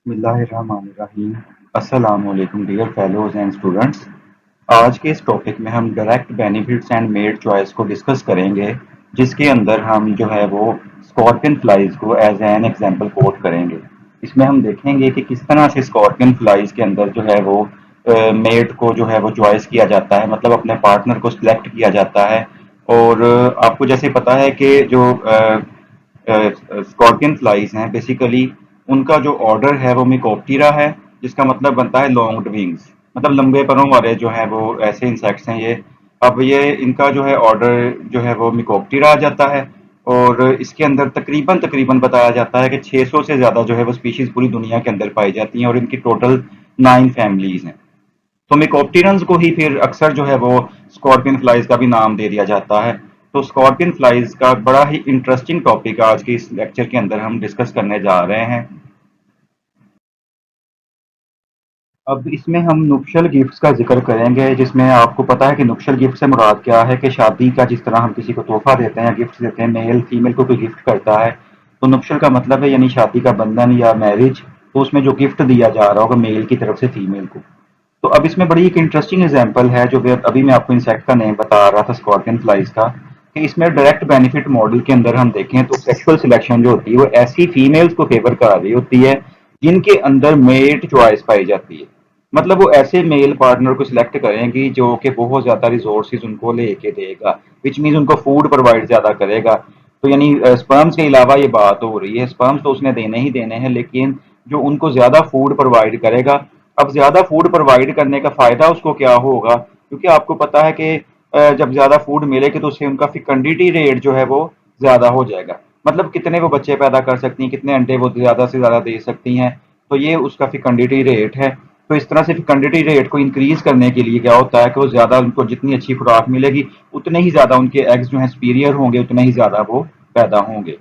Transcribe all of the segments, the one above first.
बिस्मिल्लाहिर्रहमानिर्रहीम। अस्सलामुअलैकुम dear fellows and students. आज के इस टॉपिक में हम direct benefits and made choice को डिस्कस करेंगे, जिसके अंदर हम जो है वो स्कॉर्पियन फ्लाइज को एज एन एग्जांपल कोट करेंगे। इसमें हम देखेंगे कि किस तरह से स्कॉर्पियन फ्लाइज के अंदर जो है वो मेट को जो है वो चॉइस किया जाता है, मतलब अपने पार्टनर को सिलेक्ट किया जाता है। और आपको जैसे पता है कि जो स्कॉर्पियन फ्लाइज हैं बेसिकली उनका जो ऑर्डर है वो मिकोप्टेरा है, जिसका मतलब बनता है लॉन्ग विंग्स, मतलब लंबे परों वाले जो है वो ऐसे इंसेक्ट्स हैं ये। अब ये इनका जो है ऑर्डर जो है वो मिकोप्टेरा आ जाता है। और इसके अंदर तकरीबन तकरीबन बताया जाता है कि 600 से ज़्यादा जो है वो स्पीशीज पूरी दुनिया के अंदर पाई जाती हैं और इनकी टोटल 9 फैमिलीज हैं। तो मिकोप्टेरन्स को ही फिर अक्सर जो है वो स्कॉर्पियन फ्लाइज का भी नाम दे दिया जाता है। तो स्कॉर्पियन फ्लाइज का बड़ा ही इंटरेस्टिंग टॉपिक आज के इस लेक्चर के अंदर हम डिस्कस करने जा रहे हैं। अब इसमें हम नुक्शल गिफ्ट्स का जिक्र करेंगे, जिसमें आपको पता है कि नुक्शल गिफ्ट से मुराद क्या है कि शादी का जिस तरह हम किसी को तोहफा देते हैं, गिफ्ट देते हैं, मेल फीमेल को कोई गिफ्ट करता है, तो नुक्शल का मतलब है यानी शादी का बंधन या मैरिज। तो उसमें जो गिफ्ट दिया जा रहा होगा मेल की तरफ से फीमेल को। तो अब इसमें बड़ी एक इंटरेस्टिंग एग्जांपल है जो अभी मैं आपको इंसेक्ट का नेम बता रहा था स्कॉर्पियन फ्लाइज का, कि इसमें डायरेक्ट बेनिफिट मॉडल के अंदर हम देखें तो सेक्सुअल सिलेक्शन जो होती है वो ऐसी फीमेल्स को फेवर करा रही होती है जिनके अंदर मेट चॉइस पाई जाती है। मतलब वो ऐसे मेल पार्टनर को सिलेक्ट करेंगी जो कि बहुत ज्यादा रिसोर्सेज उनको लेके देगा, विच मीन उनको फूड प्रोवाइड ज्यादा करेगा। तो यानी स्पर्म्स के अलावा ये बात हो रही है, स्पर्म्स तो उसने देने ही देने हैं, लेकिन जो उनको ज्यादा फूड प्रोवाइड करेगा। अब ज्यादा फूड प्रोवाइड करने का फायदा उसको क्या होगा, क्योंकि आपको पता है कि जब ज्यादा फूड मिलेगी तो उससे उनका फिकंडिटी रेट जो है वो ज्यादा हो जाएगा। मतलब कितने वो बच्चे पैदा कर सकती हैं, कितने अंडे वो ज्यादा से ज्यादा दे सकती हैं। तो ये उसका फिकंडिटी रेट है। तो इस तरह से फिकंडिटी रेट को इंक्रीज करने के लिए क्या होता है कि वो ज्यादा उनको जितनी अच्छी खुराक मिलेगी उतने ही ज्यादा उनके एग्स जो है सुपीरियर होंगे, उतने ही ज्यादा वो पैदा होंगे।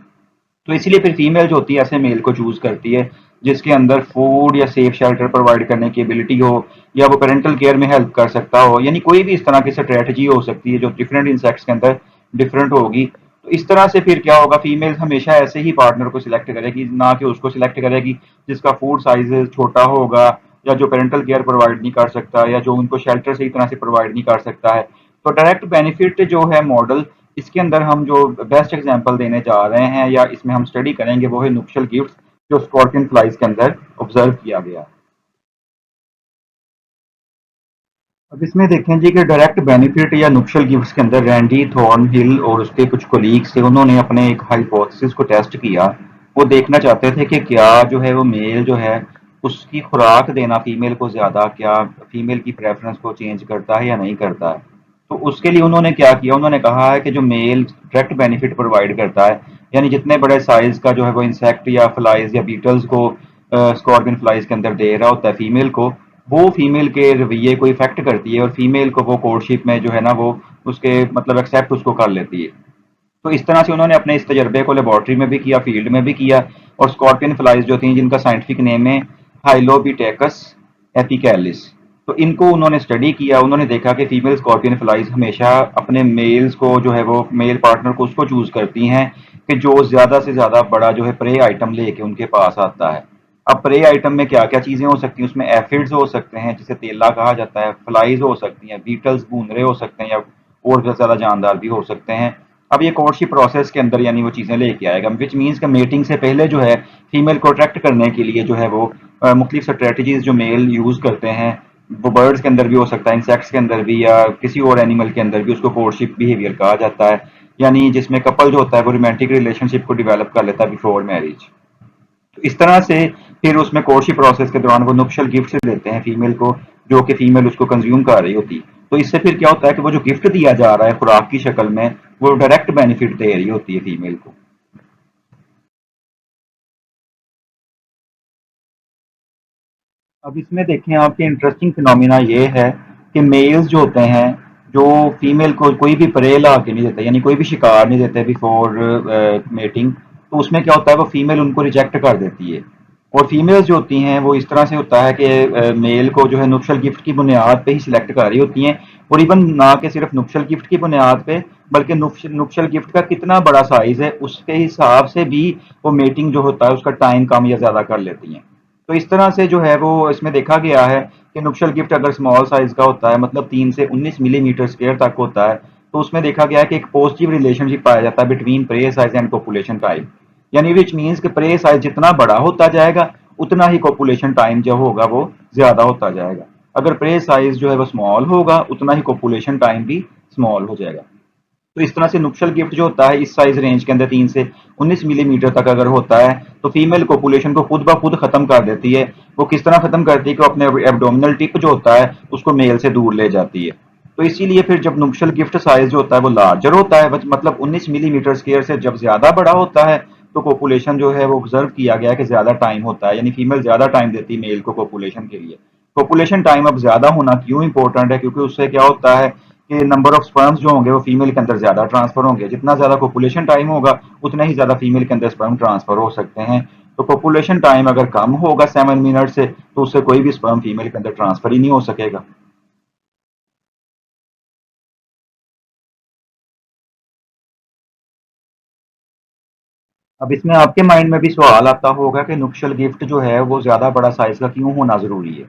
तो इसलिए फिर फीमेल जो होती है ऐसे मेल को चूज करती है जिसके अंदर फूड या सेफ शेल्टर प्रोवाइड करने की एबिलिटी हो, या वो पेरेंटल केयर में हेल्प कर सकता हो, यानी कोई भी इस तरह की स्ट्रेटजी हो सकती है जो डिफरेंट इंसेक्ट्स के अंदर डिफरेंट होगी। तो इस तरह से फिर क्या होगा, फीमेल हमेशा ऐसे ही पार्टनर को सिलेक्ट करेगी, ना कि उसको सिलेक्ट करेगी जिसका फूड साइज छोटा होगा, या जो पेरेंटल केयर प्रोवाइड नहीं कर सकता, या जो उनको शेल्टर सही तरह से प्रोवाइड नहीं कर सकता है। तो डायरेक्ट बेनिफिट जो है मॉडल, इसके अंदर हम जो बेस्ट एग्जांपल देने जा रहे हैं या इसमें हम स्टडी करेंगे वो है नुक्शल गिफ्ट्स, जो स्कॉर्पियन फ्लाइज के अंदर ऑब्जर्व किया गया। अब इसमें देखें जी कि डायरेक्ट बेनिफिट या नुक्शल गिफ्ट्स के अंदर रैंडी थॉर्नहिल और उसके कुछ कोलीग्स थे, उन्होंने अपने एक हाइपोथेसिस को टेस्ट किया। वो देखना चाहते थे कि क्या जो है वो मेल जो है उसकी खुराक देना फीमेल को ज्यादा क्या फीमेल की प्रेफरेंस को चेंज करता है या नहीं करता है। तो उसके लिए उन्होंने क्या किया, उन्होंने कहा है कि जो मेल डायरेक्ट बेनिफिट प्रोवाइड करता है, यानी जितने बड़े साइज का जो है वो इंसेक्ट या फ्लाइज या बीटल्स को स्कॉर्पियन फ्लाइज के अंदर दे रहा होता है फीमेल को, वो फीमेल के रवैये को इफेक्ट करती है और फीमेल को वो कोर्टशिप में जो है ना वो उसके मतलब एक्सेप्ट उसको कर लेती है। तो इस तरह से उन्होंने अपने इस तजर्बे को लेबोरेटरी में भी किया, फील्ड में भी किया। और स्कॉर्पियन फ्लाइज जो थी जिनका साइंटिफिक नेम है हाइलोबिटेकस एपिकैलिस, तो इनको उन्होंने स्टडी किया। उन्होंने देखा कि फीमेल स्कॉर्पियन फ्लाइज हमेशा अपने मेल्स को जो है वो मेल पार्टनर को उसको चूज करती हैं कि जो ज्यादा से ज्यादा बड़ा जो है प्रे आइटम लेके उनके पास आता है। अब प्रे आइटम में क्या क्या चीजें हो सकती हैं, उसमें एफिड्स हो सकते हैं जिसे तेला कहा जाता है, फ्लाइज हो सकती हैं, बीटल्स भूनरे हो सकते हैं, या और भी ज्यादा जानदार भी हो सकते हैं। अब ये कोर्टशिप प्रोसेस के अंदर यानी वो चीजें लेके आएगा, विच मीन्स का मेटिंग से पहले जो है फीमेल को अट्रैक्ट करने के लिए जो है वो मुख्तलिफ स्ट्रेटजीज जो मेल यूज करते हैं। वो बर्ड्स के अंदर भी हो सकता है, इंसेक्ट्स के अंदर भी, या किसी और एनिमल के अंदर भी, उसको कोर्टशिप बिहेवियर कहा जाता है। यानी जिसमें कपल जो होता है वो रोमांटिक रिलेशनशिप को डेवलप कर लेता है बिफोर मैरिज। तो इस तरह से फिर उसमें कोर्टशिप प्रोसेस के दौरान वो नुक्शल गिफ्ट देते हैं फीमेल को, जो कि फीमेल उसको कंज्यूम कर रही होती। तो इससे फिर क्या होता है कि वो जो गिफ्ट दिया जा रहा है खुराक की शक्ल में, वो डायरेक्ट बेनिफिट दे रही होती है फीमेल को। अब इसमें देखें आपके इंटरेस्टिंग फिनोमिना ये है कि मेल्स जो होते हैं जो फीमेल को कोई भी प्रे ला के नहीं देते, यानी कोई भी शिकार नहीं देते बिफोर मेटिंग, तो उसमें क्या होता है वो फीमेल उनको रिजेक्ट कर देती है। और फीमेल्स जो होती हैं वो इस तरह से होता है कि मेल को जो है नुक्शल गिफ्ट की बुनियाद पे ही सिलेक्ट कर रही होती हैं। और इवन ना कि सिर्फ नुक्शल गिफ्ट की बुनियाद पे, बल्कि नुक्शल गिफ्ट का कितना बड़ा साइज है उसके हिसाब से भी वो मेटिंग जो होता है उसका टाइम कम या ज्यादा कर लेती हैं। तो इस तरह से जो है वो इसमें देखा गया है कि नुक्शल गिफ्ट अगर स्मॉल साइज का होता है, मतलब 3 से 19 मिलीमीटर स्क्वायर तक होता है, तो उसमें देखा गया है कि एक पॉजिटिव रिलेशनशिप पाया जाता है between prey size and population time. यानी विच मीन्स कि प्रे साइज जितना बड़ा होता जाएगा, उतना ही पॉपुलेशन टाइम जो होगा वो ज्यादा होता जाएगा। अगर प्रे साइज जो है वो स्मॉल होगा, उतना ही पॉपुलेशन टाइम भी स्मॉल हो जाएगा। तो इस तरह से नुक्शल गिफ्ट जो होता है इस साइज रेंज के अंदर 3 से 19 मिलीमीटर तक अगर होता है, तो फीमेल पॉपुलेशन को खुद ब खुद खत्म कर देती है। वो किस तरह खत्म करती है कि अपने एब्डोमिनल टिप जो होता है उसको मेल से दूर ले जाती है। तो इसीलिए फिर जब नुक्शल गिफ्ट साइज जो होता है वो लार्जर होता है, मतलब 19 मिलीमीटर स्क्वायर से जब ज्यादा बड़ा होता है, तो पॉपुलेशन जो है वो ऑब्जर्व किया गया है कि ज्यादा टाइम होता है, यानी फीमेल ज्यादा टाइम देती है मेल को पॉपुलेशन के लिए। पॉपुलेशन टाइम अब ज्यादा होना क्यों इंपॉर्टेंट है, क्योंकि उससे क्या होता है कि नंबर ऑफ स्पर्म्स जो होंगे वो फीमेल के अंदर ज्यादा ट्रांसफर होंगे। जितना ज्यादा पॉपुलेशन टाइम होगा, उतना ही ज्यादा फीमेल के अंदर स्पर्म ट्रांसफर हो सकते हैं। तो पॉपुलेशन टाइम अगर कम होगा 7 मिनट से, तो उससे कोई भी स्पर्म फीमेल के अंदर ट्रांसफर ही नहीं हो सकेगा। अब इसमें आपके माइंड में भी सवाल आता होगा कि नुक्शल गिफ्ट जो है वो ज्यादा बड़ा साइज का क्यों होना जरूरी है।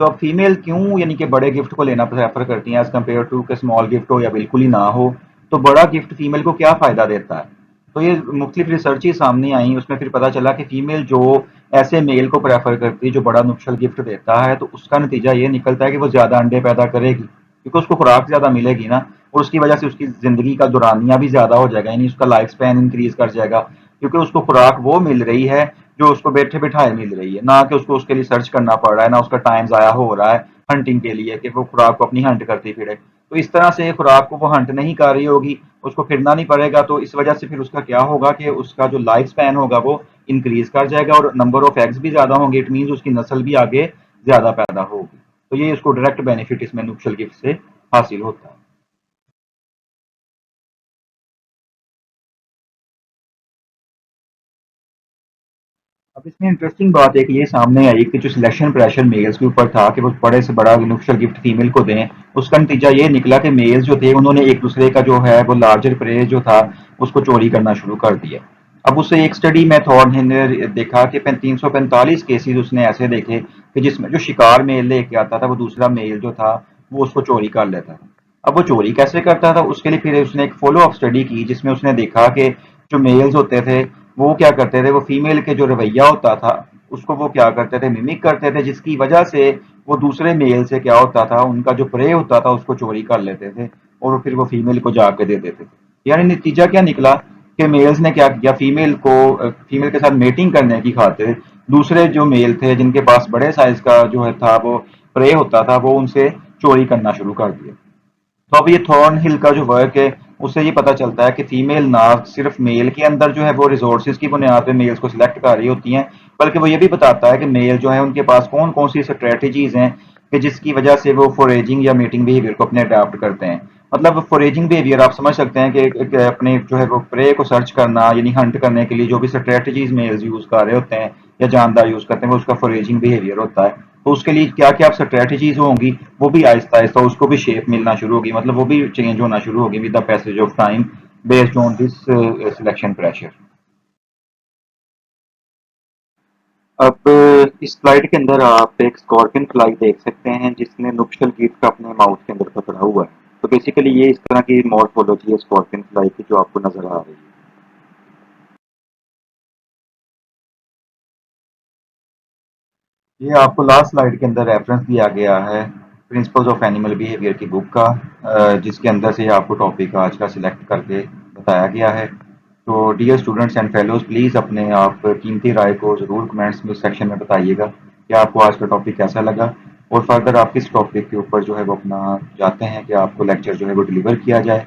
तो अब फीमेल क्यों यानी कि बड़े गिफ्ट को लेना प्रेफर करती हैं एज कम्पेयर टू कि स्मॉल गिफ्ट हो या बिल्कुल ही ना हो। तो बड़ा गिफ्ट फीमेल को क्या फायदा देता है। तो ये मुख्तलिफ रिसर्च ही सामने आई, उसमें फिर पता चला कि फीमेल जो ऐसे मेल को प्रेफर करती है जो बड़ा नुक्शल गिफ्ट देता है, तो उसका नतीजा ये निकलता है कि वो ज्यादा अंडे पैदा करेगी, क्योंकि उसको खुराक ज्यादा मिलेगी ना। और उसकी वजह से उसकी जिंदगी का दौरानिया भी ज्यादा हो जाएगा, यानी उसका लाइफ स्पैन इंक्रीज कर जाएगा, क्योंकि उसको खुराक वो मिल रही है जो उसको बैठे बिठाए मिल रही है, ना कि उसको उसके लिए सर्च करना पड़ रहा है, ना उसका टाइम ज़ाया हो रहा है हंटिंग के लिए कि वो खुराक को अपनी हंट करती फिरे। तो इस तरह से खुराक को वो हंट नहीं कर रही होगी, उसको फिरना नहीं पड़ेगा, तो इस वजह से फिर उसका क्या होगा कि उसका जो लाइफ स्पैन होगा वो इंक्रीज कर जाएगा और नंबर ऑफ एग्स भी ज़्यादा होंगे। इट मीन्स उसकी नस्ल भी आगे ज़्यादा पैदा होगी। तो ये उसको डायरेक्ट बेनिफिट इसमें नुक्शल गिफ्ट से हासिल होता है। अब इसमें इंटरेस्टिंग बात एक ये सामने आई कि जो सिलेक्शन प्रेशर मेल्स के ऊपर था कि वो बड़े से बड़ा नुक्शल गिफ्ट फीमेल को दें, उसका नतीजा ये निकला कि मेल्स जो थे उन्होंने एक दूसरे का जो है वो लार्जर प्रे जो था उसको चोरी करना शुरू कर दिया। अब उससे एक स्टडी में थॉर्न ने देखा कि 345 केसेस उसने ऐसे देखे कि जिसमें जो शिकार मेल लेके आता था वो दूसरा मेल जो था वो उसको चोरी कर लेता था। अब वो चोरी कैसे करता था, उसके लिए फिर उसने एक फॉलो अप स्टडी की जिसमें उसने देखा कि जो मेल्स होते थे वो क्या करते थे, वो फीमेल के जो रवैया होता था उसको वो क्या करते थे, मिमिक करते थे, जिसकी वजह से वो दूसरे मेल से क्या होता था, उनका जो प्रे होता था उसको चोरी कर लेते थे और फिर वो फीमेल को जाके दे देते थे। यानी नतीजा क्या निकला कि मेल्स ने क्या किया, फीमेल के साथ मेटिंग करने की खातिर दूसरे जो मेल थे जिनके पास बड़े साइज का जो है था वो प्रे होता था, वो उनसे चोरी करना शुरू कर दिया। तो अब ये थॉर्न हिल का जो वर्क है उससे ये पता चलता है कि फीमेल ना सिर्फ मेल के अंदर जो है वो रिसोर्सेज की बुनियाद पे मेल्स को सिलेक्ट कर रही होती हैं, बल्कि वो ये भी बताता है कि मेल जो है उनके पास कौन कौन सी स्ट्रेटजीज हैं कि जिसकी वजह से वो फॉरेजिंग या मीटिंग बिहेवियर को अपने अडाप्ट करते हैं। मतलब फॉरेजिंग बिहेवियर आप समझ सकते हैं कि अपने जो है वो प्रे को सर्च करना यानी हंट करने के लिए जो भी स्ट्रेटजीज मेल्स यूज कर रहे होते हैं या जानदार यूज करते हैं वो उसका फॉरेजिंग बिहेवियर होता है। तो उसके लिए क्या क्या स्ट्रेटजीज होंगी वो भी आहिस्ता आहिस्ता उसको भी शेप मिलना शुरू होगी, मतलब वो भी चेंज होना शुरू होगी with the passage of time based on this selection pressure. अब इस स्लाइड के अंदर आप एक स्कॉर्पियन फ्लाई देख सकते हैं जिसने नुक्शल गिफ्ट अपने माउथ के अंदर पकड़ा हुआ है। तो बेसिकली ये इस तरह की मॉर्फोलॉजी है स्कॉर्पियन फ्लाई की जो आपको नजर आ रही है। ये आपको लास्ट स्लाइड के अंदर रेफरेंस दिया गया है प्रिंसिपल्स ऑफ एनिमल बिहेवियर की बुक का, जिसके अंदर से आपको टॉपिक आज का सिलेक्ट करके बताया गया है। तो dear students and fellows, please अपने आप कीमती राय को ज़रूर कमेंट्स में सेक्शन में बताइएगा कि आपको आज का टॉपिक कैसा लगा और फर्दर आप किस टॉपिक के ऊपर जो है वो अपना चाहते हैं कि आपको लेक्चर जो है वो डिलीवर किया जाए।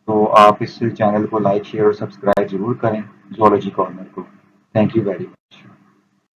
तो आप इस चैनल को लाइक शेयर और सब्सक्राइब ज़रूर करें जूलॉजी कॉर्नर को। Thank you very much.